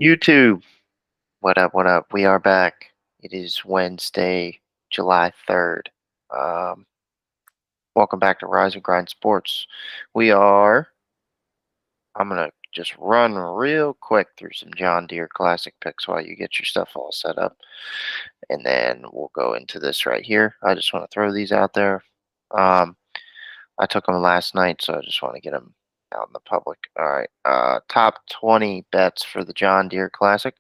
YouTube, what up? What up? We are back. It is Wednesday, July 3rd. Um, Welcome back to Rise and Grind Sports. I'm going to just run real quick through some John Deere Classic picks while you get your stuff all set up. And then we'll go into this right here. I just want to throw these out there. Um, I took them last night, so I just want to get them out in the public. All right. Top 20 bets for the John Deere Classic.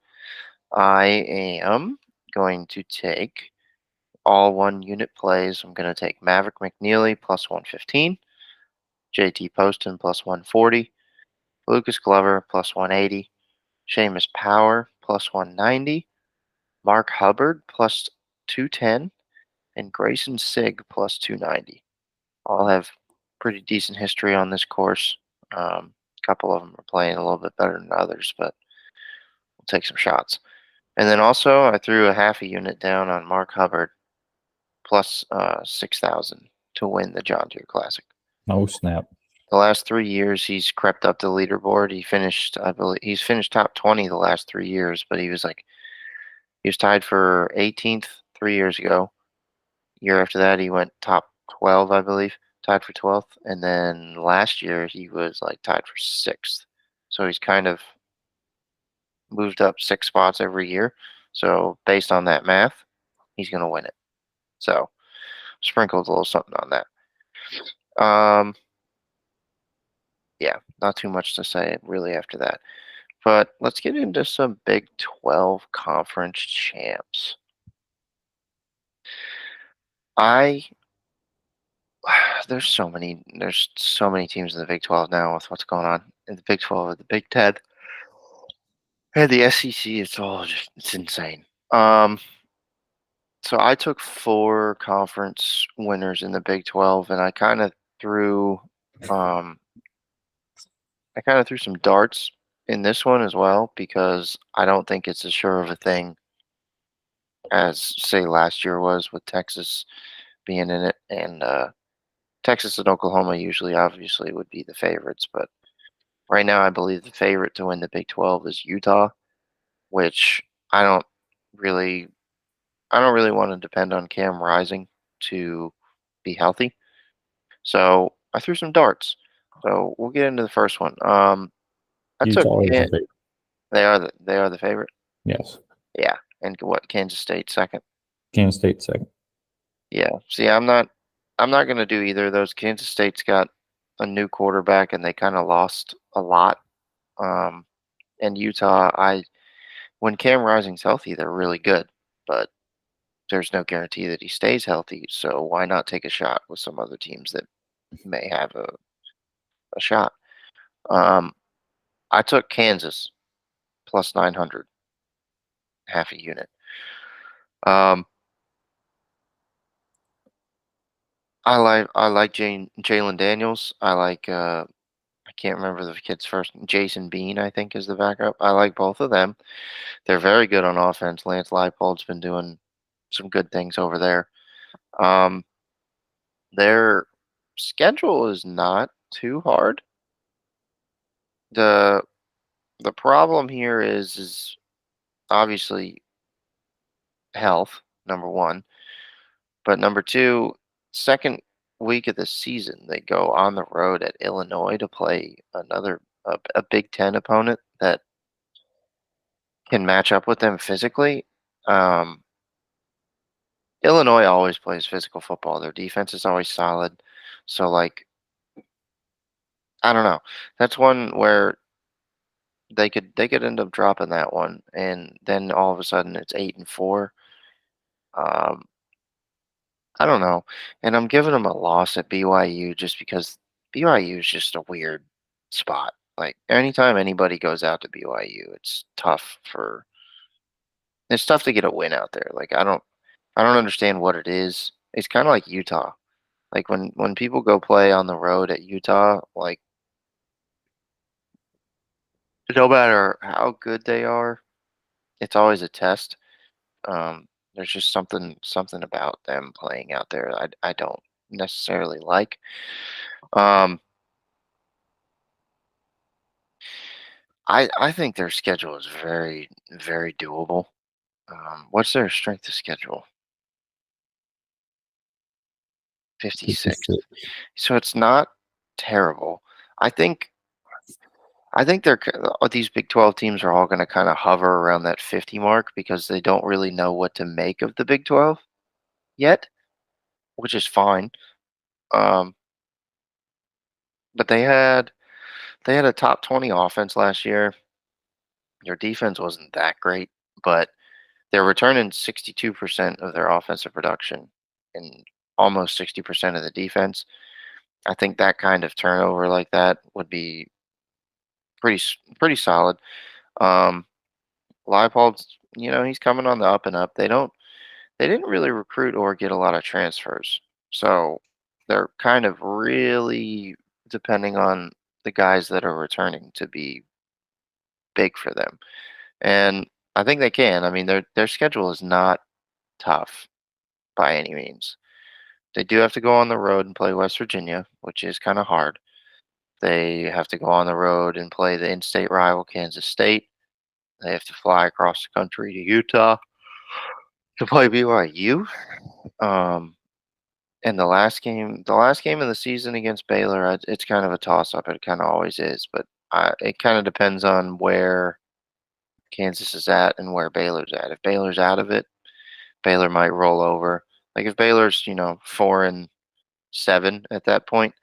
I am going to take all one unit plays. I'm going to take Maverick McNeely plus 115, JT Poston plus 140, Lucas Glover plus 180, Seamus Power plus 190, Mark Hubbard plus 210, and Grayson Sig plus 290. All have pretty decent history on this course. A couple of them are playing a little bit better than others, but we'll take some shots. And then also, I threw a half a unit down on Mark Hubbard plus 6,000 to win the John Deere Classic. Oh snap! The last 3 years, he's crept up the leaderboard. I believe, he's finished top 20 the last 3 years, but he was tied for 18th 3 years ago. Year after that, he went top 12, I believe, tied for 12th, and then last year he was like tied for 6th. So he's kind of moved up 6 spots every year. So based on that math, he's going to win it. So sprinkled a little something on that. Yeah, not too much to say really after that. But let's get into some Big 12 conference champs. I there's so many teams in the Big 12 now with what's going on in the Big 12 and the Big 10. And the SEC, it's insane. So I took 4 conference winners in the Big 12, and um I kind of threw some darts in this one as well because I don't think it's as sure of a thing as say last year was with Texas being in it, and Texas and Oklahoma usually obviously would be the favorites, but right now I believe the favorite to win the Big 12 is Utah, which I don't really I don't really want to depend on Cam Rising to be healthy. So I threw some darts. So we'll get into the first one. I took Utah is the favorite. they are the favorite. Yes. Yeah, and what Kansas State second. Kansas State second. Yeah. See, I'm not going to do either of those. Kansas State's got a new quarterback and they kind of lost a lot. Um and Utah, I when Cam Rising's healthy, they're really good, but there's no guarantee that he stays healthy. So why not take a shot with some other teams that may have a shot? Um I took Kansas plus 900, half a unit. Um I like Jalen Daniels. I can't remember the kid's first. Jason Bean, I think, is the backup. I like both of them. They're very good on offense. Lance Leipold's been doing some good things over there. Um, their schedule is not too hard. the The problem here is obviously health, number one, but number two, second week of the season they go on the road at Illinois to play a Big Ten opponent that can match up with them physically. Um, Illinois always plays physical football. Their defense is always solid. So like I don't know. That's one where they could end up dropping that one, and then all of a sudden it's 8-4. Um, I don't know, and I'm giving them a loss at BYU just because BYU is just a weird spot. Like anytime anybody goes out to BYU, it's tough to get a win out there. Like I don't understand what it is. It's kind of like Utah. Like when people go play on the road at Utah, like no matter how good they are, it's always a test. There's just something about them playing out there I don't necessarily like. Um, I think their schedule is very, very doable. What's their strength of schedule? 56. 56. So it's not terrible. I think these Big 12 teams are all going to kind of hover around that 50 mark because they don't really know what to make of the Big 12 yet, which is fine. Um, but they had a top 20 offense last year. Their defense wasn't that great, but they're returning 62% of their offensive production and almost 60% of the defense. I think that kind of turnover like that would be pretty solid. Um, Leipold's, he's coming on the up and up. They didn't really recruit or get a lot of transfers, so they're kind of really depending on the guys that are returning to be big for them. And I think they can. I mean, their schedule is not tough by any means. They do have to go on the road and play West Virginia, which is kind of hard. They have to go on the road and play the in-state rival Kansas State. They have to fly across the country to Utah to play BYU. Um, and the last game of the season against Baylor, it's kind of a toss-up. It kind of always is, but it kind of depends on where Kansas is at and where Baylor's at. If Baylor's out of it, Baylor might roll over. Like if Baylor's 4-7 at that point,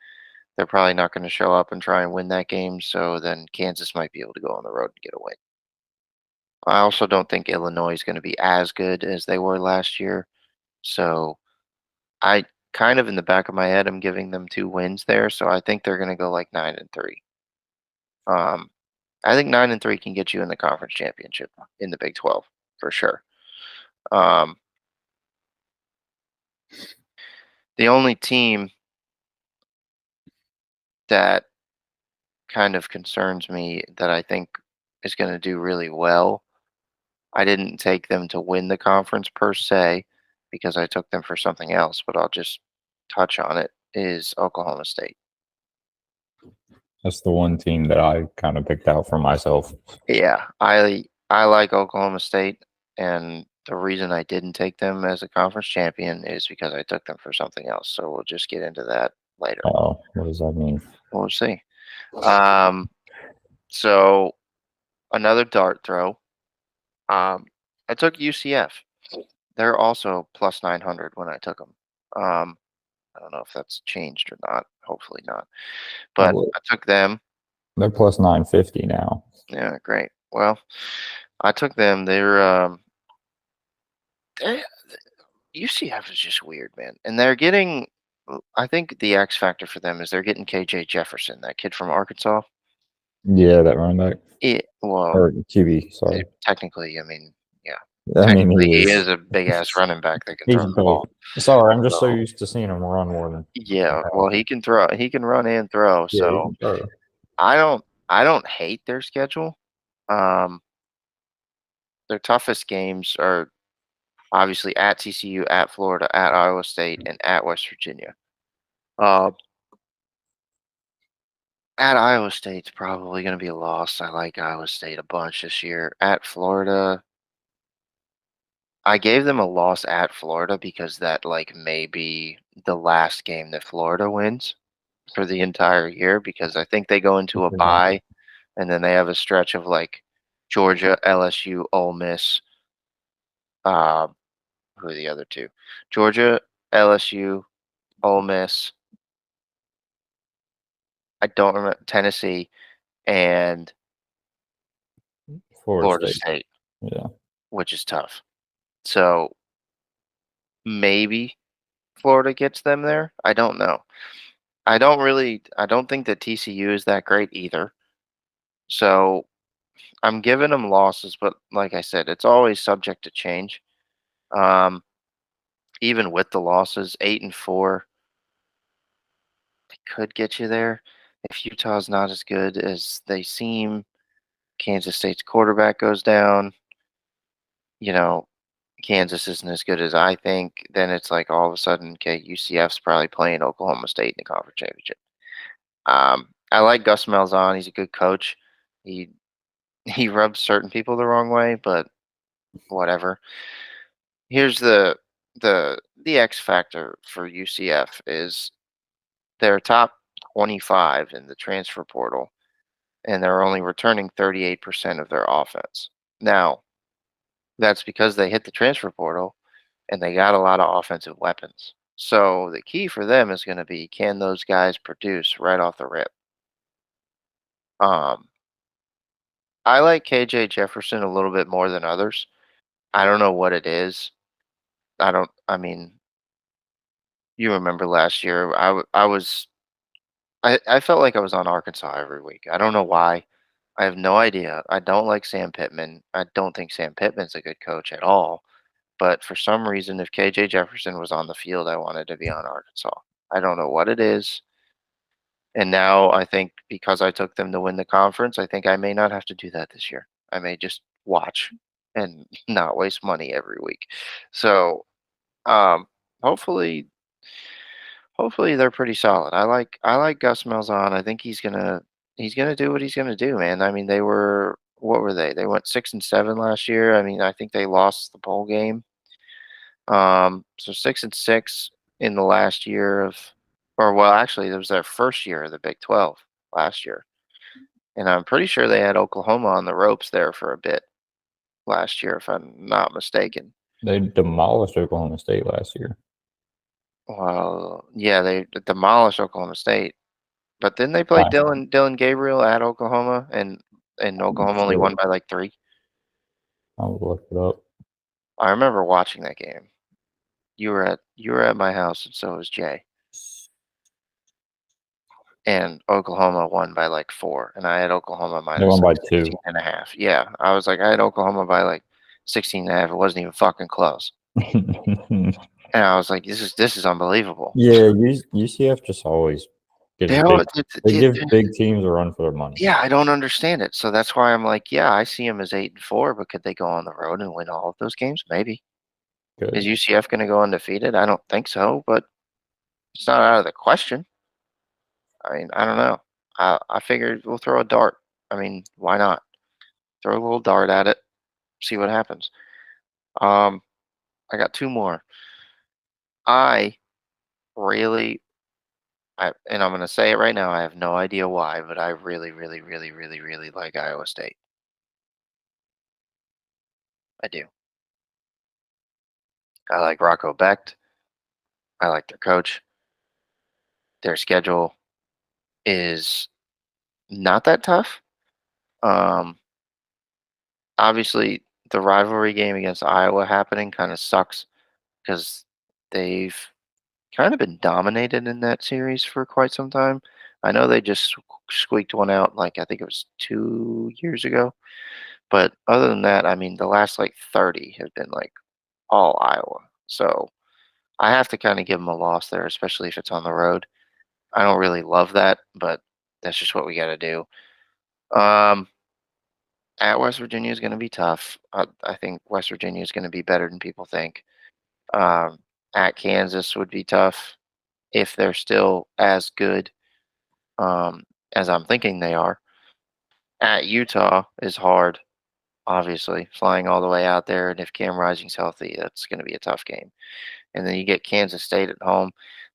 they're probably not going to show up and try and win that game. So then Kansas might be able to go on the road and get a win. I also don't think Illinois is going to be as good as they were last year. So I kind of in the back of my head, I'm giving them 2 wins there. So I think they're going to go like 9-3. Um, I think 9-3 can get you in the conference championship in the Big 12 for sure. Um, the only team that kind of concerns me that I think is going to do really well. I didn't take them to win the conference per se because I took them for something else, but I'll just touch on it is Oklahoma State. That's the one team that I kind of picked out for myself. Yeah, I like Oklahoma State, and the reason I didn't take them as a conference champion is because I took them for something else. So we'll just get into that later. Oh, what does that mean? We'll see. Um, so another dart throw. I took UCF. They're also plus 900 when I took them. I don't know if that's changed or not. Hopefully not. But Oh, I took them. they're plus 950 now. Yeah, great. Well, I took them. They UCF is just weird, man. And they're getting. I think the X factor for them is they're getting KJ Jefferson, that kid from Arkansas. Yeah, that running back Well, or QB. Sorry. technically, I mean, yeah, I mean, technically he he is. is a big ass running back that can He's throw the big. ball. Sorry, I'm just so So used to seeing him run more than. yeah, well, he can throw. He can run and throw. Yeah, he So can throw. I don't hate their schedule. Um, their toughest games are obviously at TCU, at Florida, at Iowa State, and at West Virginia. Uh, at Iowa State's probably going to be a loss. I like Iowa State a bunch this year. At Florida, I gave them a loss at Florida because that like may be the last game that Florida wins for the entire year because I think they go into a Yeah. bye and then they have a stretch of like Georgia, LSU, Ole Miss. Uh, who are the other two? Georgia, LSU, Ole Miss. I don't remember Tennessee and Florida Florida State. State, Yeah. which is tough. So maybe Florida gets them there. I don't know. I don't think that TCU is that great either. So I'm giving them losses, but like I said, it's always subject to change. Um, even with the losses, 8-4 could get you there. If Utah's not as good as they seem, Kansas State's quarterback goes down, you know, Kansas isn't as good as I think, then it's like all of a sudden, okay, UCF's probably playing Oklahoma State in the conference championship. I like Gus Malzahn. He's a good coach. He he rubs certain people the wrong way, but whatever. Here's the X factor for UCF is they're top 25 in the transfer portal, and they're only returning 38% of their offense. Now, that's because they hit the transfer portal and they got a lot of offensive weapons. So the key for them is going to be, can those guys produce right off the rip? Um, I like KJ Jefferson a little bit more than others. I don't know what it is. I mean, you remember last year, I felt like I was on Arkansas every week. I don't know why. I have no idea. I don't like Sam Pittman. I don't think Sam Pittman's a good coach at all. But for some reason, if KJ Jefferson was on the field, I wanted to be on Arkansas. I don't know what it is. And now I think because I took them to win the conference, I think I may not have to do that this year. I may just watch and not waste money every week. So um, hopefully, hopefully they're pretty solid. I like Gus Malzahn. I think he's gonna do what he's gonna do, man. I mean, they were what were they? They went 6-7 last year. I mean, I think they lost the bowl game. So 6-6 in the last year of, or well, actually, it was their first year of the Big 12 last year, and I'm pretty sure they had Oklahoma on the ropes there for a bit last year, if I'm not mistaken. They demolished Oklahoma State last year. Well, yeah, they demolished Oklahoma State, but then they played I, Dylan Gabriel at Oklahoma, and I'm Oklahoma only won sure. by like 3. I'll look it up. I remember watching that game. You were at my house, and so was Jay. And Oklahoma won by like 4, and I had Oklahoma They minus won by like two. 16.5. Yeah, I was like, I had Oklahoma by like 16.5. It wasn't even fucking close. And I was like, this is unbelievable. Yeah, UCF just always gives They big. don't, They give big teams a run for their money. yeah, I don't understand it. So that's why I'm like, yeah, I see them as 8-4, but could they go on the road and win all of those games? Maybe. Is Good. UCF going to go undefeated? I don't think so, but it's not out of the question. I mean, I don't know. I figured we'll throw a dart. I mean, why not? Throw a little dart at it, see what happens. Um, I got 2 more. I really, and I'm going to say it right now. I have no idea why, but I really, really, really, really, really like Iowa State. I do. I like Rocco Becht. I like their coach. Their schedule is not that tough. Um, Obviously, the rivalry game against Iowa happening kind of sucks because they've kind of been dominated in that series for quite some time. I know they just squeaked one out, like I think it was 2 years ago. But other than that, I mean, the last like 30 have been like all Iowa. So I have to kind of give them a loss there, especially if it's on the road. I don't really love that, but that's just what we got to do. Um, at West Virginia is going to be tough. I think West Virginia is going to be better than people think. Um, at Kansas would be tough if they're still as good as I'm thinking they are. At Utah is hard, obviously, flying all the way out there. And if Cam Rising's healthy, that's going to be a tough game. And then you get Kansas State at home.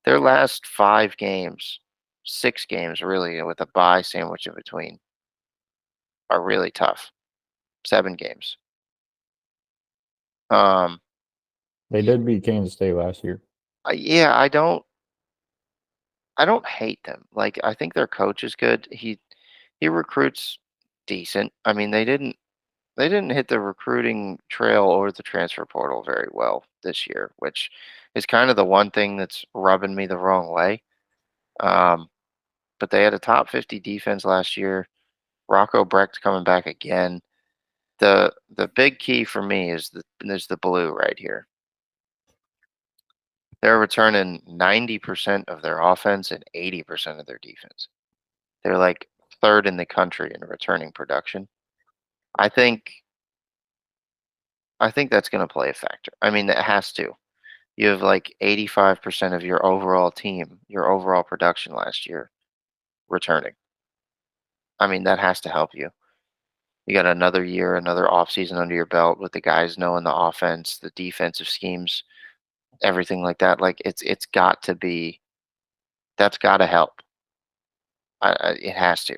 Their last 5 games, 6 games really, with a bye sandwich in between, are really tough. 7 games. Um, They did beat Kansas State last year. yeah, I don't hate them. Like I think their coach is good. He recruits decent. I mean, they didn't hit the recruiting trail or the transfer portal very well this year, which is kind of the one thing that's rubbing me the wrong way. Um, but they had a top 50 defense last year. Rocco Brecht coming back again. The big key for me is the blue right here. They're returning 90% of their offense and 80% of their defense. They're like third in the country in returning production. I think I think that's going to play a factor. I mean, it has to. You have like 85% of your overall team, your overall production last year returning. I mean, that has to help you. You got another year, another offseason under your belt with the guys knowing the offense, the defensive schemes, everything like that. Like it's got to be that's got to help. It has to.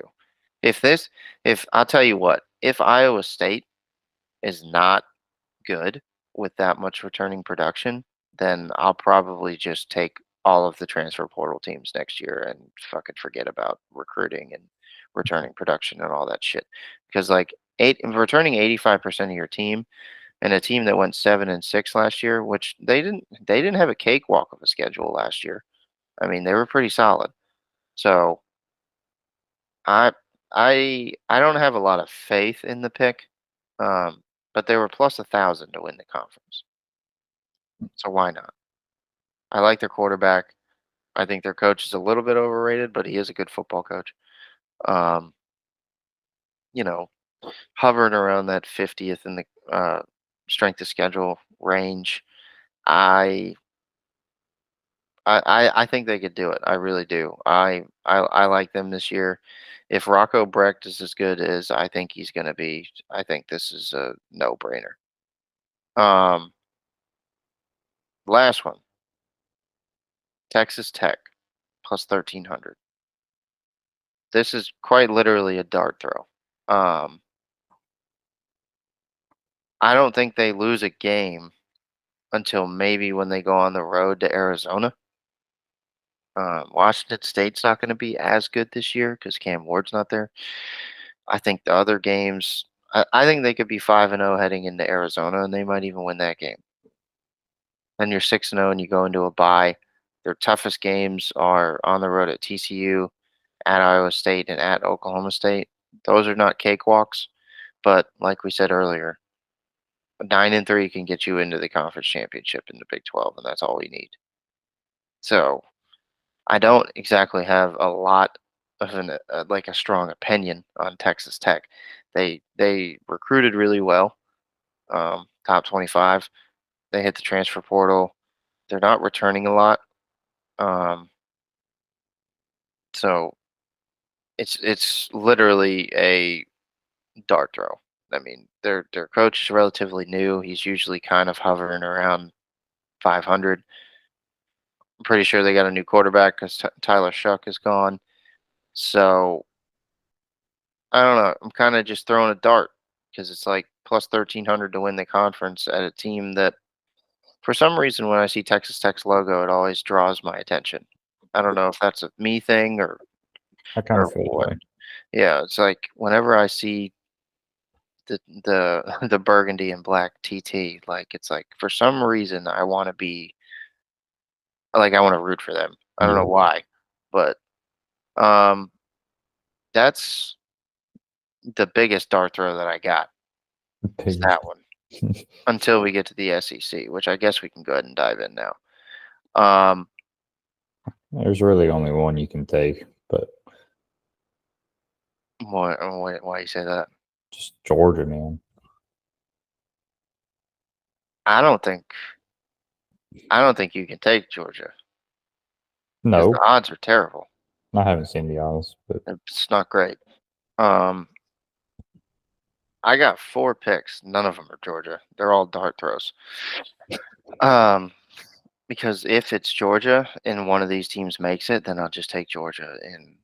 If this, if I'll tell you what, if Iowa State is not good with that much returning production, then I'll probably just take all of the transfer portal teams next year and fucking forget about recruiting and returning production and all that shit. Because like returning 85% of your team and a team that went 7-6 last year, which they didn't have a cakewalk of a schedule last year. I mean, they were pretty solid. So I I don't have a lot of faith in the pick, but they were plus 1,000 to win the conference. So why not? I like their quarterback. I think their coach is a little bit overrated, but he is a good football coach. Um, you know, hovering around that 50th in the strength of schedule range. I I think they could do it. I really do. I like them this year. If Rocco Brecht is as good as I think he's going to be, I think this is a no-brainer. Um, Last one, Texas Tech plus 1,300. This is quite literally a dart throw. Um, I don't think they lose a game until maybe when they go on the road to Arizona. Washington State's not going to be as good this year because Cam Ward's not there. I think the other games, I think they could be 5-0 heading into Arizona, and they might even win that game. Then you're 6-0, and you go into a bye. Their toughest games are on the road at TCU, at Iowa State, and at Oklahoma State. Those are not cakewalks, but like we said earlier, 9-3 can get you into the conference championship in the Big 12, and that's all we need. So I don't exactly have a lot of like a strong opinion on Texas Tech. They recruited really well, top 25. They hit the transfer portal. They're not returning a lot, um, so it's literally a dart throw. I mean, their coach is relatively new. He's usually kind of hovering around 500. I'm pretty sure they got a new quarterback because Tyler Shuck is gone. So I don't know. I'm kind of just throwing a dart because it's like plus 1,300 to win the conference at a team that, for some reason, when I see Texas Tech's logo, it always draws my attention. I don't know if that's a me thing I kind or of feel that what. way. Yeah, it's like whenever I see the burgundy and black TT, like it's like for some reason I want to be like I want to root for them. I don't know Yeah, why, but um, that's the biggest dart throw that I got. the Is biggest. that one until we get to the SEC, which I guess we can go ahead and dive in now. Um, There's really only one you can take, but why you say that? just Georgia, man. I don't think I don't think you can take Georgia because the No, odds are terrible. I haven't seen the odds, but It's not great. Um, I got 4 picks. None of them are Georgia. They're all dart throws. Um, because if it's Georgia and one of these teams makes it, then I'll just take Georgia in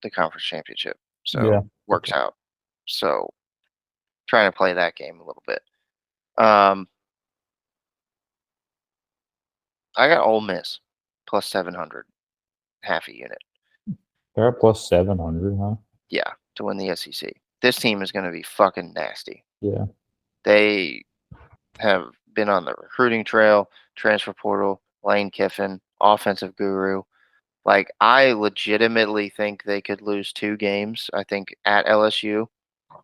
the conference championship. yeah, So works out. So trying to play that game a little bit. Um, I got Ole Miss plus 700, half a unit. they're at plus 700, huh? Yeah, to win the SEC. This team is going to be fucking nasty. Yeah, They have been on the recruiting trail, transfer portal, Lane Kiffin, offensive guru. Like, I legitimately think they could lose 2 games. I think at LSU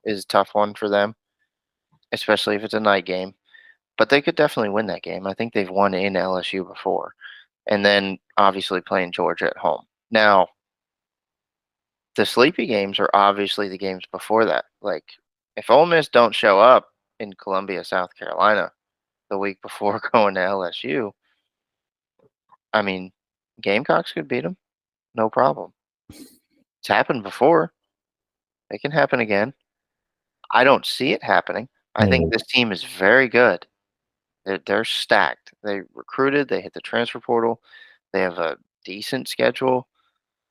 is a tough one for them, especially if it's a night game. But they could definitely win that game. I think they've won in LSU before. And then obviously playing Georgia at home. Now, the sleepy games are obviously the games before that. Like, if Ole Miss don't show up in Columbia, South Carolina the week before going to LSU, I mean, Gamecocks could beat them. No problem. It's happened before. It can happen again. I don't see it happening. I think Oh, this team is very good. They're stacked. They recruited, they hit the transfer portal, they have a decent schedule.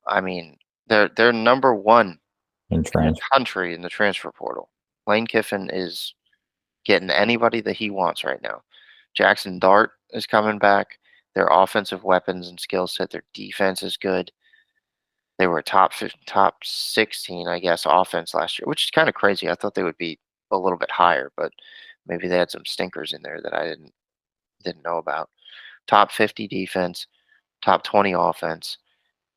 I mean, they're number 1 in in the transfer. country in the transfer portal. Lane Kiffin is getting anybody that he wants right now. Jackson Dart is coming back. Their offensive weapons and skill set, their defense is good. They were top 16, I guess, offense last year, which is kind of crazy. I thought they would be a little bit higher, but maybe they had some stinkers in there that I didn't know about. Top 50 defense, top 20 offense.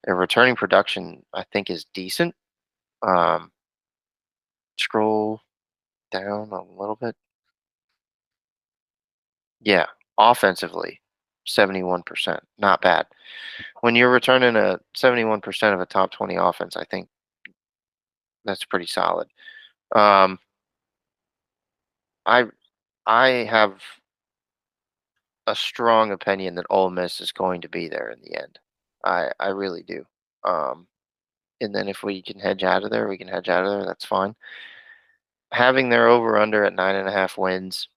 Their returning production, I think, is decent. Um, Scroll down a little bit. Yeah, offensively, 71%. Not bad. When you're returning a 71% of a top 20 offense, I think that's pretty solid. Um, I I have a strong opinion that Ole Miss is going to be there in the end. I really do. Um, and then if we can hedge out of there, we can hedge out of there. That's fine. Having their over under at 9.5 wins,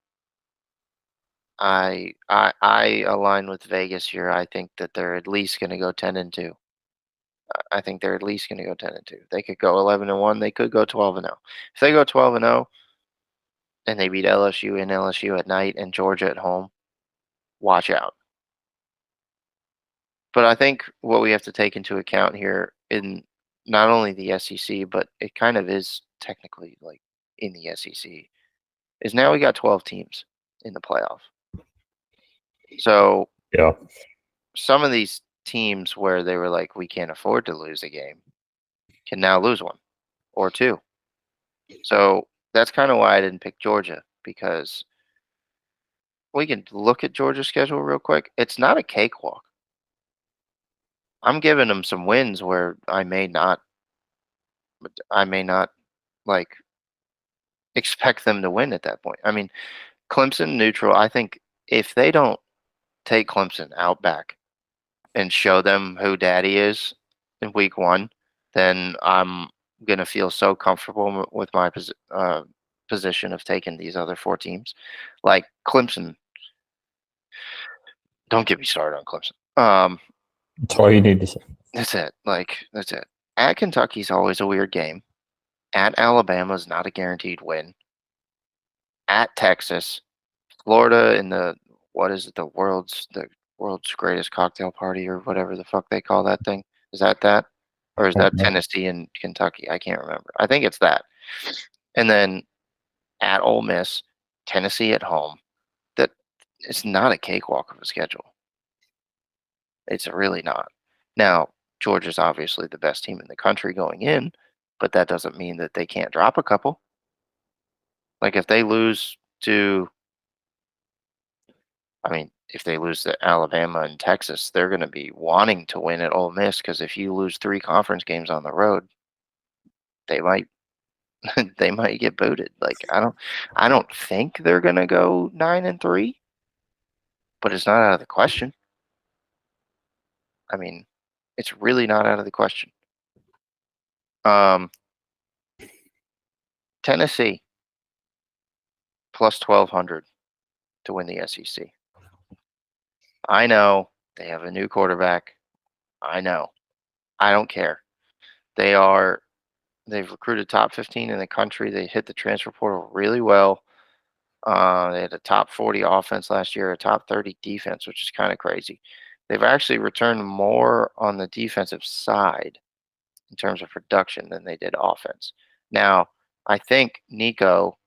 I align with Vegas here. I think that they're at least going to go 10-2. I think they're at least going to go 10-2. They could go 11-1. They could go 12-0. If they go 12-0 and they beat LSU and LSU at night and Georgia at home, watch out. But I think what we have to take into account here in not only the SEC, but it kind of is technically like in the SEC, is now we got 12 teams in the playoff. So Yeah. some of these teams where they were like, we can't afford to lose a game can now lose one or two. So that's kind of why I didn't pick Georgia, because we can look at Georgia's schedule real quick. It's not a cakewalk. I'm giving them some wins where I may not like expect them to win at that point. I mean, Clemson neutral. I think if they don't take Clemson out back and show them who daddy is in week 1, then I'm going to feel so comfortable with my position of taking these other 4 teams. Like Clemson, don't get me started on Clemson. That's all you need to say. That's it. That's it. At Kentucky's always a weird game. At Alabama is not a guaranteed win. At Texas, Florida in the what is it? The world's greatest cocktail party or whatever the fuck they call that thing. Is that? Or is Oh, that no. Tennessee and Kentucky? I can't remember. I think it's that. And then at Ole Miss, Tennessee at home. That it's not a cakewalk of a schedule. It's really not. Now, Georgia's obviously the best team in the country going in, but that doesn't mean that they can't drop a couple. Like if they lose to I mean, if they lose to Alabama and Texas, they're going to be wanting to win at Ole Miss, because if you lose 3 conference games on the road, they might they might get booted. Like I don't think they're going to go 9-3, but it's not out of the question. I mean, it's really not out of the question. Um, Tennessee plus 1200 to win the SEC. I know they have a new quarterback. I know. I don't care. They are They've recruited top 15 in the country. They hit the transfer portal really well. They had a top 40 offense last year, a top 30 defense, which is kind of crazy. They've actually returned more on the defensive side in terms of production than they did offense. Now, I think Nico,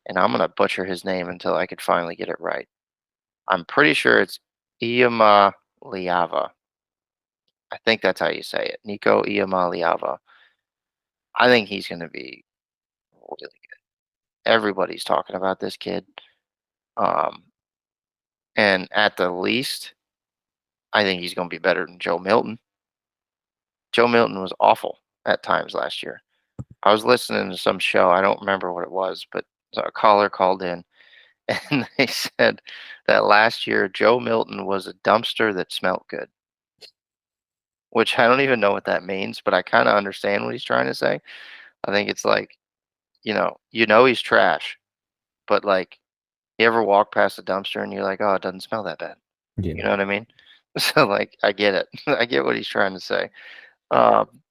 and I'm going to butcher his name until I could finally get it right. I'm pretty sure it's Iama Liava. I think that's how you say it. Nico Iama Liava. I think he's going to be really good. Everybody's talking about this kid. Um, and at the least, I think he's going to be better than Joe Milton. Joe Milton was awful at times last year. I was listening to some show. I don't remember what it was, but a caller called in and they said that last year Joe Milton was a dumpster that smelled good, which I don't even know what that means, but I kind of understand what he's trying to say. I think it's like you know he's trash, but like you ever walk past a dumpster and you're like, oh, it doesn't smell that bad. You Yeah. know what I mean? So like I get it. I get what he's trying to say. Um,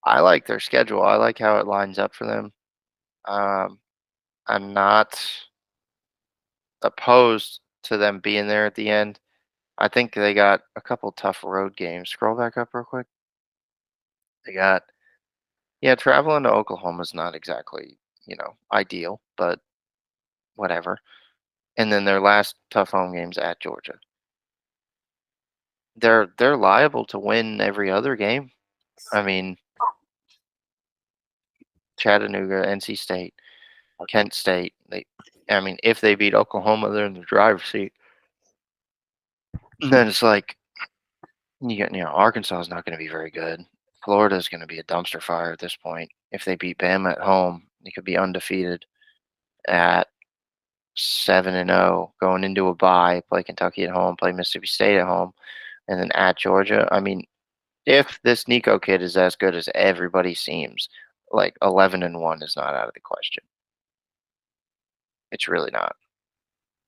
I like their schedule. I like how it lines up for them. Um, I'm not opposed to them being there at the end. I think they got a couple tough road games. Scroll back up real quick. They got Yeah, traveling to Oklahoma is not exactly, ideal, but whatever. And then their last tough home games at Georgia. They're liable to win every other game. I mean, Chattanooga, NC State, Kent State. I mean, if they beat Oklahoma, they're in the driver's seat. And then it's like Arkansas is not going to be very good. Florida is going to be a dumpster fire at this point. If they beat Bama at home, they could be undefeated at 7-0 going into a bye, play Kentucky at home, play Mississippi State at home, and then at Georgia. I mean, if this Nico kid is as good as everybody seems, like 11-1 is not out of the question. It's really not.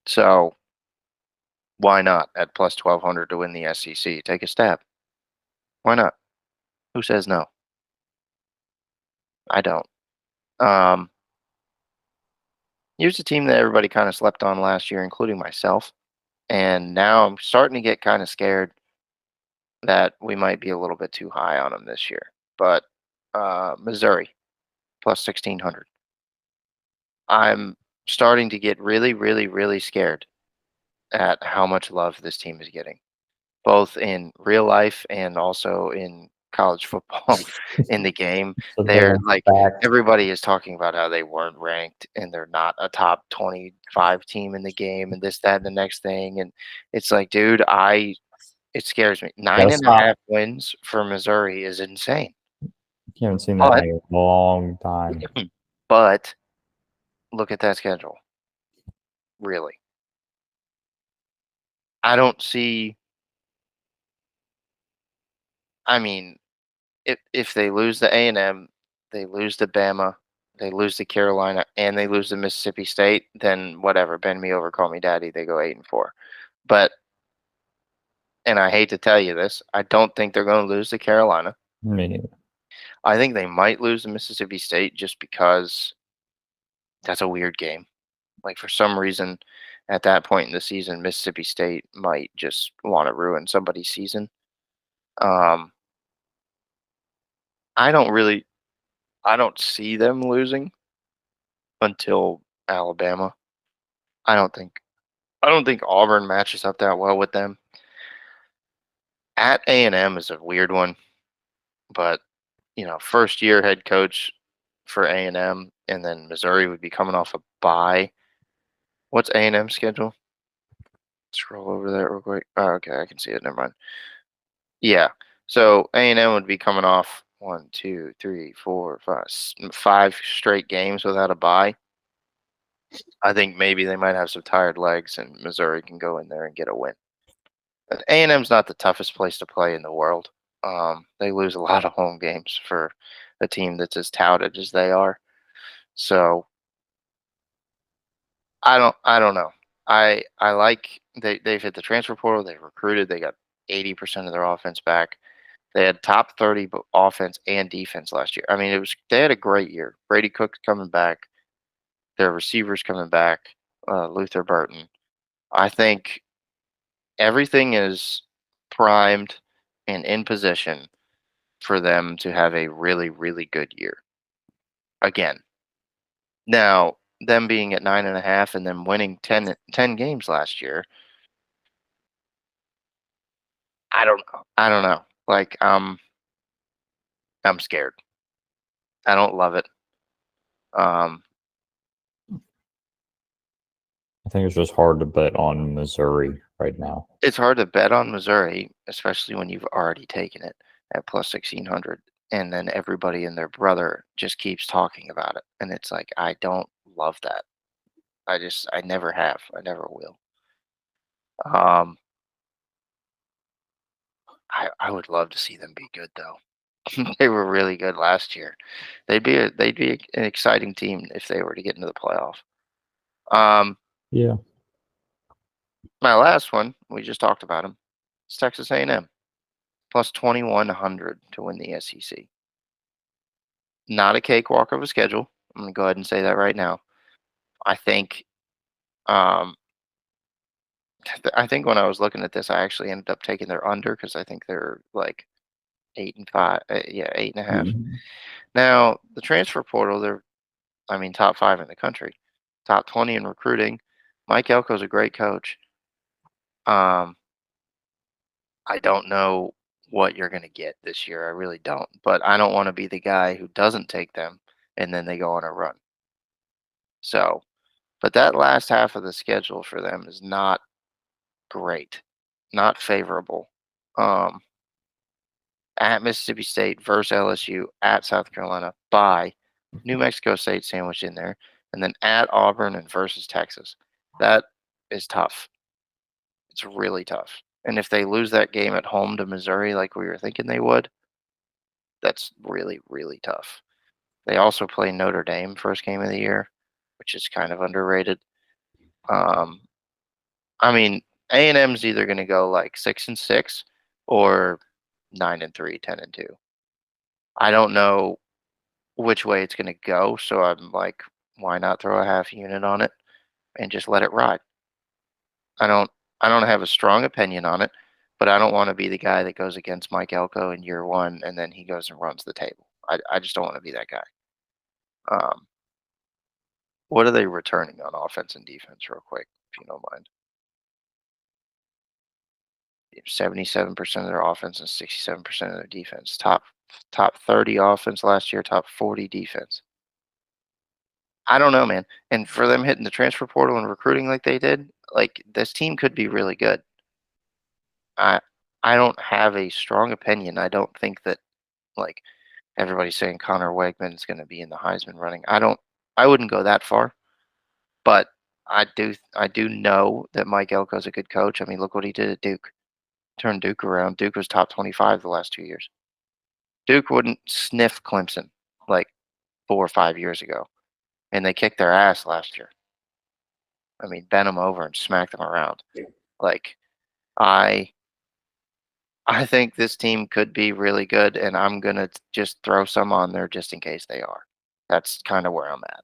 So why not at plus 1200 to win the SEC? Take a stab. Why not? Who says no? I don't. Um, Here's a team that everybody kind of slept on last year, including myself, and now I'm starting to get kind of scared that we might be a little bit too high on them this year. But Missouri plus 1600. I'm starting to get really, really, really scared at how much love this team is getting, both in real life and also in college football in the game. So They're damn like fact. everybody is talking about how they weren't ranked and they're not a top 25 team in the game and this, that, and the next thing. And it's like, dude, it scares me. Nine Gotta and a stop. half wins for Missouri is insane. You haven't seen that But in a long time. but look at that schedule. Really. I don't see I mean, if they lose to A&M, they lose to Bama, they lose to Carolina, and they lose to Mississippi State, then whatever, bend me over, call me daddy, they go 8-4. But and I hate to tell you this, I don't think they're going to lose to Carolina. Me neither. I think they might lose to Mississippi State just because that's a weird game. Like for some reason, at that point in the season, Mississippi State might just want to ruin somebody's season. Um, I don't really, I don't see them losing until Alabama. I don't think, I don't think Auburn matches up that well with them. At A&M is a weird one, but first year head coach for A&M, and then Missouri would be coming off a bye. What's A&M schedule? Scroll over there real quick. Oh, okay, I can see it. Never mind. Yeah. So A&M would be coming off one, two, three, four, five straight games without a bye. I think maybe they might have some tired legs, and Missouri can go in there and get a win. But A&M's not the toughest place to play in the world. They lose a lot of home games for a team that's as touted as they are. So I don't know. I like they've hit the transfer portal. They've recruited. They got 80% of their offense back. They had top 30 offense and defense last year. I mean, they had a great year. Brady Cook's coming back. Their receivers coming back. Luther Burton. I think everything is primed and in position for them to have a really, really good year again. Now, them being at 9.5 and them winning 10 games last year, I don't know. I don't know. Like, I'm scared. I don't love it. Um, I think it's just hard to bet on Missouri right now. it's hard to bet on Missouri, especially when you've already taken it at plus 1600, and then everybody and their brother just keeps talking about it, and it's like I don't love that. I never have. I never will. Um, I would love to see them be good though. They were really good last year. They'd be an exciting team if they were to get into the playoff. Um, Yeah. my last one, we just talked about them. It's Texas A&M plus 2100 to win the SEC. Not a cakewalk of a schedule. I'm gonna go ahead and say that right now. I think um, I think when I was looking at this, I actually ended up taking their under because I think they're like 8-5. Yeah, 8.5. Mhm. Now the transfer portal, they're I mean top 5 in the country, top 20 in recruiting. Mike Elko's a great coach. Um, I don't know what you're gonna get this year. I really don't. But I don't want to be the guy who doesn't take them and then they go on a run. So, but that last half of the schedule for them is not great, not favorable. Um, at Mississippi State versus LSU, at South Carolina, by New Mexico State sandwiched in there, and then at Auburn and versus Texas. That is tough. It's really tough. And if they lose that game at home to Missouri like we were thinking they would, that's really, really tough. They also play Notre Dame first game of the year, which is kind of underrated. Um, I mean, A&M's either going to go like 6-6 or 9-3, 10-2. I don't know which way it's going to go, so I'm like, why not throw a half unit on it and just let it ride? I don't I don't have a strong opinion on it, but I don't want to be the guy that goes against Mike Elko in year one and then he goes and runs the table. I just don't want to be that guy. Um, what are they returning on offense and defense, real quick, if you don't mind? 77% of their offense and 67% of their defense. Top 30 offense last year, top 40 defense. I don't know, man. And for them hitting the transfer portal and recruiting like they did, like this team could be really good. I I don't have a strong opinion. I don't think that like everybody's saying Connor Wegman is going to be in the Heisman running. I wouldn't go that far, but I do know that Mike Elko's a good coach. I mean, look what he did at Duke. Turned Duke around. Duke was top 25 the last 2 years. Duke wouldn't sniff Clemson like 4 or 5 years ago, and they kicked their ass last year. I mean, bent them over and smacked them around. Like I I think this team could be really good, and I'm gonna just throw some on there just in case they are. That's kind of where I'm at.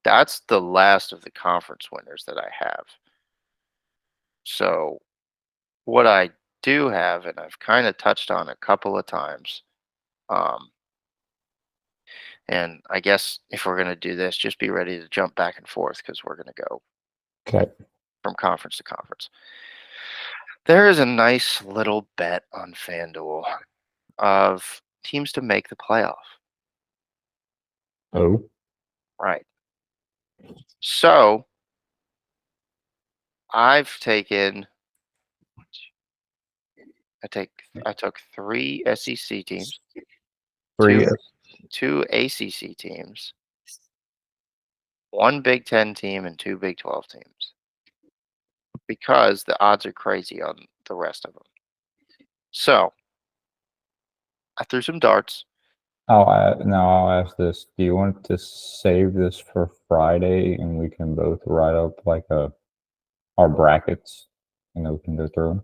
That's the last of the conference winners that I have. So what I do have, and I've kind of touched on a couple of times, um, and I guess if we're gonna do this, just be ready to jump back and forth because we're gonna go Okay. from conference to conference. There is a nice little bet on FanDuel of teams to make the playoff. Oh. Right. So I've taken I took three SEC teams, Three. two ACC teams, one Big Ten team, and two Big 12 teams because the odds are crazy on the rest of them. So I threw some darts. Now I'll ask this. Do you want to save this for Friday and we can both write up like our brackets and then we can go through them?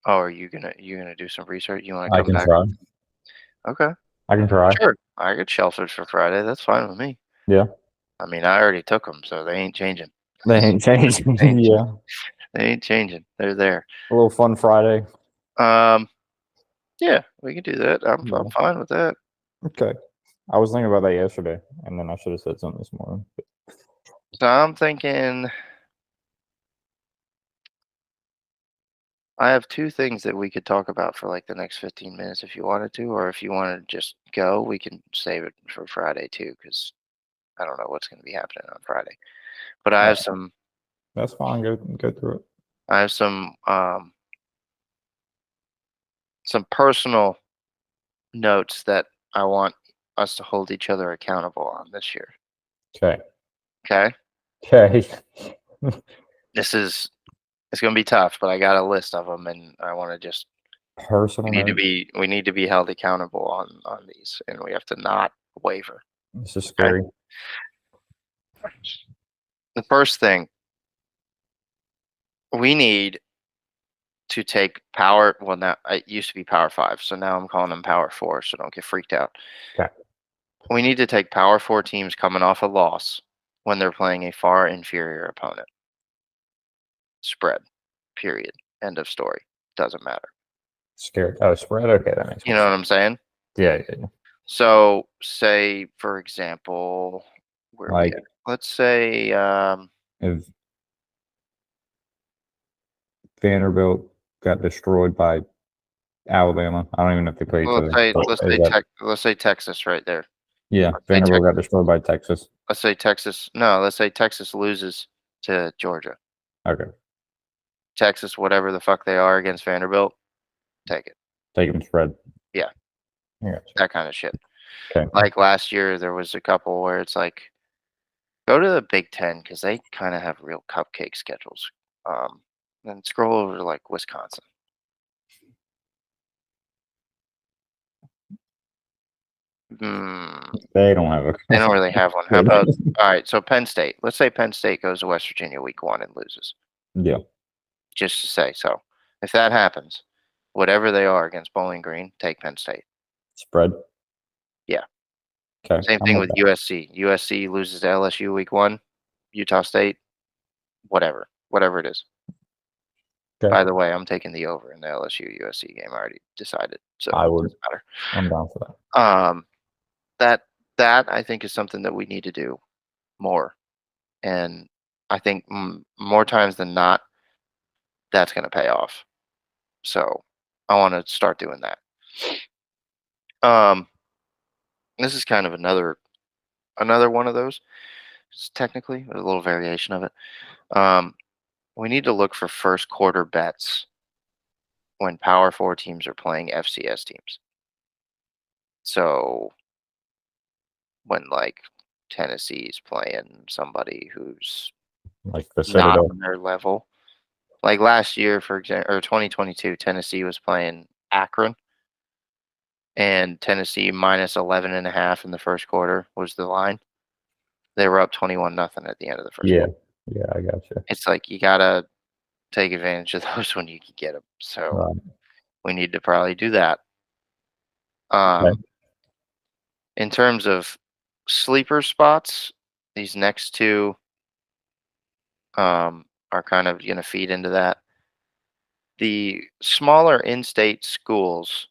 Oh, are you gonna do some research? You want to I come can back? try. Okay, I can try. sure. I could shelf it for Friday. That's fine with me. Yeah. I mean, I already took them, so they ain't changing. They ain't changing. They ain't, Yeah. they ain't changing. They're there. A little fun Friday. Um, yeah, we can do that. I'm Yeah. fine with that. Okay. I was thinking about that yesterday, and then I should have said something this morning. So I'm thinking I have two things that we could talk about for like the next 15 minutes if you wanted to, or if you want to just go, we can save it for Friday too, because I don't know what's going to be happening on Friday. But All right. That's fine. Go through it. I have some personal notes that I want us to hold each other accountable on this year. Okay. Okay, Okay. this is It's gonna be tough, but I got a list of them, and I want to just Personal note, we need to be held accountable on these, and we have to not waver. this is Okay. scary. The first thing we need to take power. Well, now it used to be Power Five, so now I'm calling them Power Four. So don't get freaked out. Okay. We need to take Power Four teams coming off a loss when they're playing a far inferior opponent. Spread. Period. End of story. Doesn't matter. Scared. Oh, spread. Okay, that makes You more know what sense. I'm saying? Yeah. So, say for example, where we Like at? Let's say if Vanderbilt got destroyed by Alabama, I don't even know if they play each other. But is that let's say Texas right there. yeah? Let's say Vanderbilt got destroyed by Texas. let's say Texas. No, let's say Texas loses to Georgia. Okay, Texas, whatever the fuck they are against Vanderbilt, take it. take them spread. Yeah, Yeah. that kind of shit. Okay. Like last year, there was a couple where it's like, go to the Big Ten because they kind of have real cupcake schedules. Then scroll over to like Wisconsin. Hmm, They don't have they a. don't really have one. How about all right? So Penn State. Let's say Penn State goes to West Virginia week 1 and loses. Yeah. Just to say so. If that happens, whatever they are against Bowling Green, take Penn State. Spread. Yeah. Okay. Same I'm thing with with that. USC. USC loses to LSU week 1. Utah State, whatever it is. Okay. By the way, I'm taking the over in the LSU USC game. I already decided, so I it would. doesn't matter. I'm down for that. That that I think is something that we need to do more, and I think more times than not, that's going to pay off. So I want to start doing that. Um, this is kind of another one of those. It's technically a little variation of it. Um, we need to look for first quarter bets when Power Four teams are playing FCS teams. So when like Tennessee's playing somebody who's Like the not Citadel. on their level. Like last year, for example, or 2022, Tennessee was playing Akron, and Tennessee minus 11 and a half in the first quarter was the line. They were up 21 nothing at the end of the first Yeah. quarter. Yeah. I got you. It's like you gotta take advantage of those when you can get them. So Right. we need to probably do that. Okay. In terms of sleeper spots, these next two are kind of going to feed into that. The smaller in-state schools,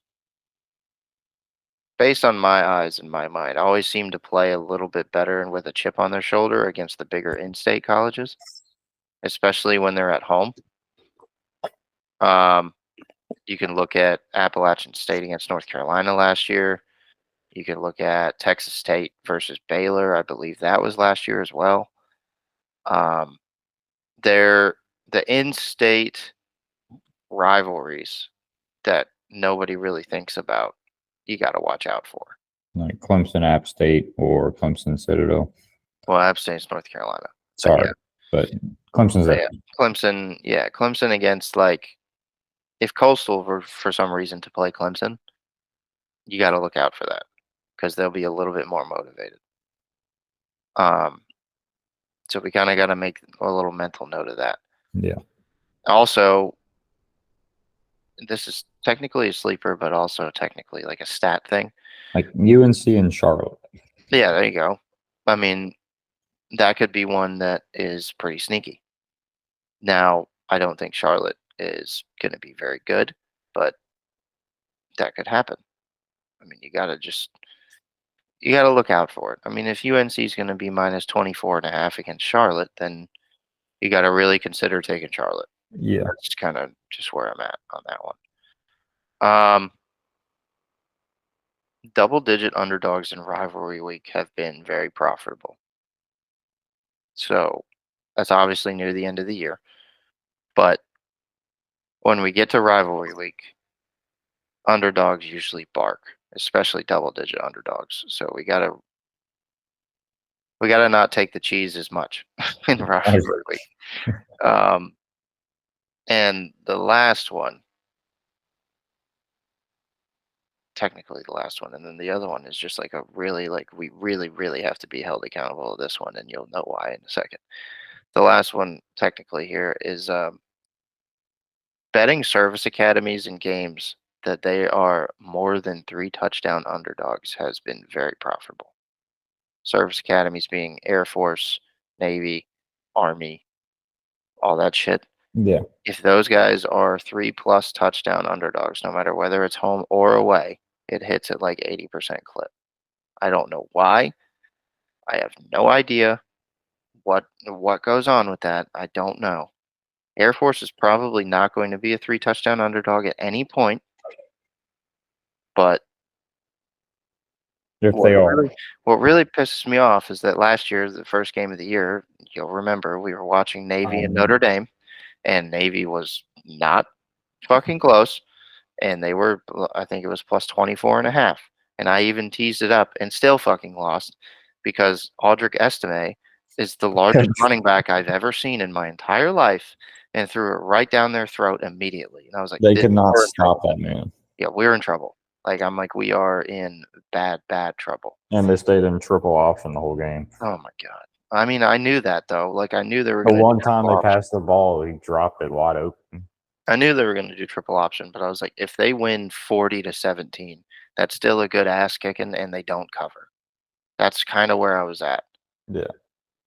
based on my eyes and my mind, always seem to play a little bit better and with a chip on their shoulder against the bigger in-state colleges, especially when they're at home. Um, you can look at Appalachian State against North Carolina last year. You can look at Texas State versus Baylor. I believe that was last year as well. Um, they're the in-state rivalries that nobody really thinks about. You got to watch out for. Like Clemson, App State, or Clemson, Citadel. Well, App State's North Carolina, but Sorry, but Clemson's there. Clemson against like if Coastal were for some reason to play Clemson, you got to look out for that because they'll be a little bit more motivated. Um, so we kind of got to make a little mental note of that. Yeah. Also, this is technically a sleeper, but also technically like a stat thing. Like UNC and Charlotte. Yeah, there you go. I mean, that could be one that is pretty sneaky. Now, I don't think Charlotte is going to be very good, but that could happen. I mean, you got to look out for it. I mean, if UNC is going to be minus 24 and a half against Charlotte, then you got to really consider taking Charlotte. Yeah. That's kind of just where I'm at on that one. Double-digit underdogs in rivalry week have been very profitable. So that's obviously near the end of the year. But when we get to rivalry week, underdogs usually bark, especially double-digit underdogs. So we gotta not take the cheese as much in rivalry week. Um, And the last one, technically the last one, and then the other one is just like a really like we really really have to be held accountable to this one, and you'll know why in a second. The last one technically here is betting service academies in games that they are more than 3 touchdown underdogs has been very profitable. Service academies being Air Force, Navy, Army, all that shit. Yeah. If those guys are 3+ touchdown underdogs, no matter whether it's home or away, it hits at like 80% clip. I don't know why. I have no idea what goes on with that. I don't know. Air Force is probably not going to be a 3 touchdown underdog at any point, but If what they are. really what really pisses me off is that last year, the first game of the year, you'll remember we were watching Navy and Notre Dame, and Navy was not fucking close, and they were, I think it was plus 24.5. And I even teased it up and still fucking lost because Audric Estime is the largest running back I've ever seen in my entire life and threw it right down their throat immediately. And I was like, They this, could not we're in stop trouble. that man. Yeah, we're in trouble. Like, I'm like, we are in bad, bad trouble. And they stayed in triple option the whole game. Oh my God. I mean, I knew that though. Like, I knew they were The going to do one time triple they option. passed the ball, he dropped it wide open. I knew they were going to do triple option, but I was like, if they win 40-17, that's still a good ass kicking, and they don't cover. That's kind of where I was at. Yeah.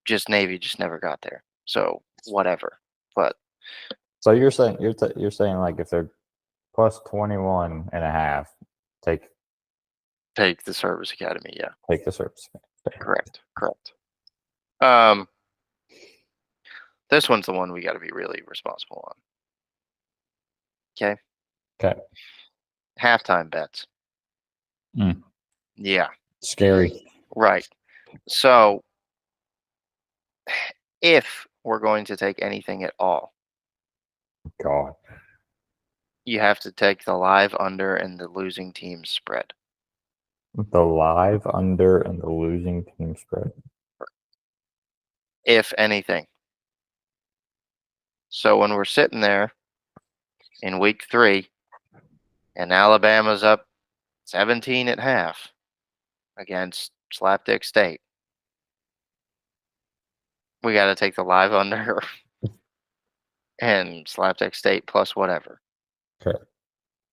Just Navy just never got there. So whatever. But So you're saying you're saying like if they're plus 21.5, take take the service academy. Yeah, the service. correct, correct. Um, this one's the one we got to be really responsible on. Okay, Okay. halftime bets. Mm. Yeah, Scary. right. So if we're going to take anything at all, God. you have to take the live under and the losing team spread. The live under and the losing team spread. If anything. So when we're sitting there in week 3 and Alabama's up 17 at half against Slapdick State, we got to take the live under and Slapdick State plus whatever. Okay.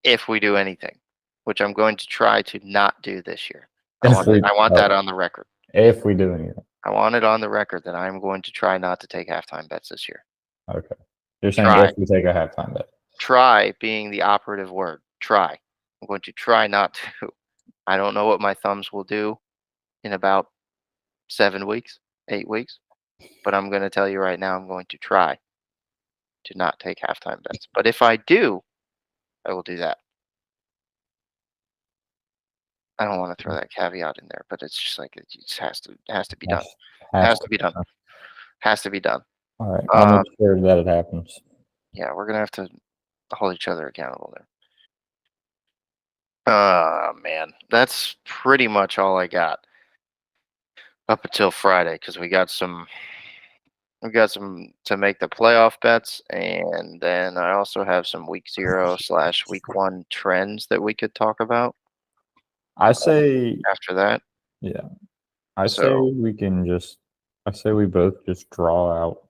If we do anything, which I'm going to try to not do this year. I If want that on the record. If we do anything. I want it on the record that I'm going to try not to take halftime bets this year. Okay. You're saying Try. if we take a halftime bet. Try being the operative word. Try. I'm going to try not to. I don't know what my thumbs will do in about 7 weeks, 8 weeks, but I'm going to tell you right now, I'm going to try to not take halftime bets. But if I do, I will do that. I don't want to throw that caveat in there, but it's just like it just has to be done. Has to be done. Has to be done. All right. I'll make sure that it happens. Yeah, we're gonna have to hold each other accountable there. Man, that's pretty much all I got up until Friday because we got some to make the playoff bets, and then I also have some week 0/week 1 trends that we could talk about. I say After that, yeah. I say so we can just I say we both just draw out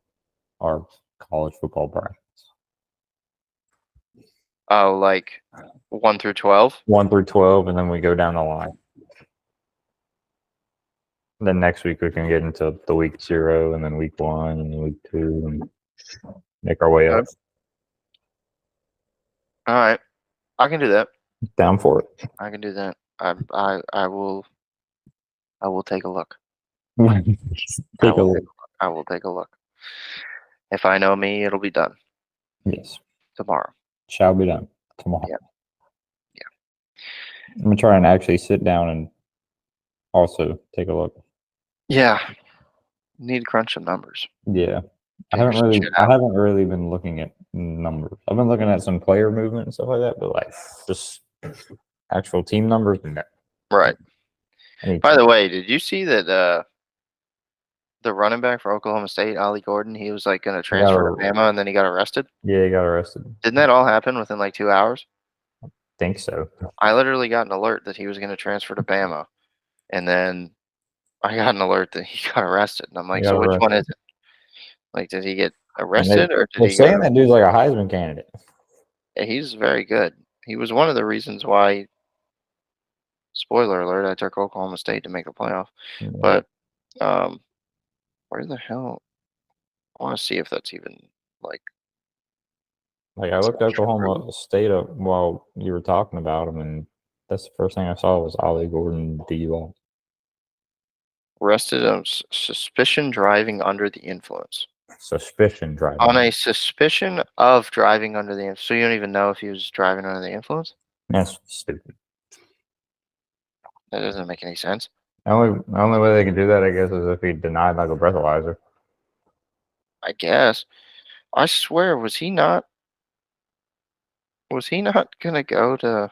our college football brackets. like 1 through 12. 1 through 12, and then we go down the line. Then next week we can get into the week 0, and then week 1, and then week 2, and make our way up. All right, I can do that. Down for it. I can do that. I will take a look. Take a look. I will take a look. If I know me, it'll be done Yes. tomorrow. Shall be done tomorrow. Yeah. I'm gonna try and actually sit down and also take a look. Yeah. Need to crunch some numbers. Yeah. I Figure haven't some really shit I out. haven't really been looking at numbers. I've been looking at some player movement and stuff like that, but like just actual team numbers, no. Right. I need By to- the way, did you see that the running back for Oklahoma State, Ollie Gordon, he was like going to He got transfer to Bama, and then he got arrested. Yeah, he got arrested. Didn't that all happen within like 2 hours? Think so. I literally got an alert that he was going to transfer to Bama, and then I got an alert that he got arrested, and I'm He like, got so which one arrested. is it? Like, did he get And arrested or did they're he go? saying that dude's like a Heisman candidate. Yeah, he's very good. He was one of the reasons why. Spoiler alert: I took Oklahoma State to make the playoff, Yeah. but um, where the hell? I want to see if that's even like. Like I It's looked not true. Oklahoma State up while you were talking about him, and that's the first thing I saw was Ollie Gordon DUI. Arrested on suspicion driving under the influence. Suspicion driving. On a suspicion of driving under the influence. So you don't even know if he was driving under the influence? That's stupid. That doesn't make any sense. The only way they can do that, I guess, is if he denied like a breathalyzer. I guess. I swear, was he not gonna go to?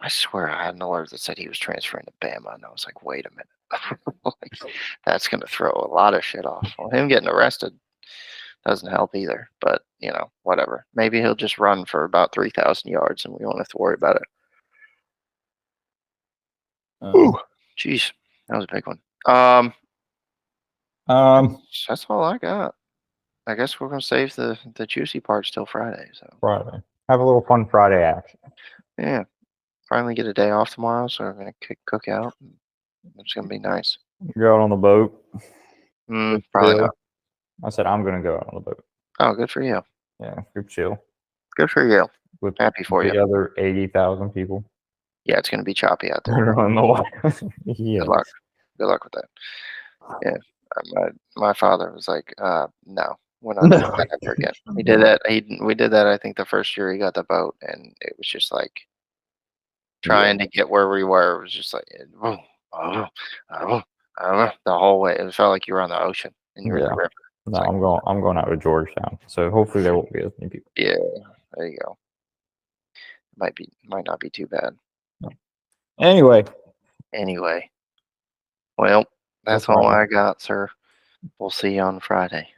I swear I had an alert that said he was transferring to Bama, and I was like, wait a minute. Like, that's gonna throw a lot of shit off. Well, him getting arrested doesn't help either, but whatever. Maybe he'll just run for about 3,000 yards and we won't have to worry about it. Ooh, jeez, that was a big one. That's all I got. I guess we're gonna save the juicy parts till Friday. So Friday. Have a little fun Friday action. yeah, finally get a day off tomorrow, so we're gonna cook out. It's gonna be nice. Go out on the boat. Probably Chill. not. I said I'm gonna go out on the boat. Oh, good for you. Yeah, go chill Good for you. with Happy for the you. other 80,000 people. Yeah, it's gonna be choppy out that there. are on the water. Yeah. Good luck. Good luck with that. Yeah. My father was like, no, we're not doing that ever again. He did that. We did that. I think the first year he got the boat, and it was just like trying to get where we were. It was just like the whole way. It felt like you were on the ocean and you were in the Yeah. river. No, like, I'm going out to Georgetown. So hopefully there won't be as many people. yeah, there you go. Might not be too bad. Anyway, Well, that's all Friday. I got, sir. We'll see you on Friday.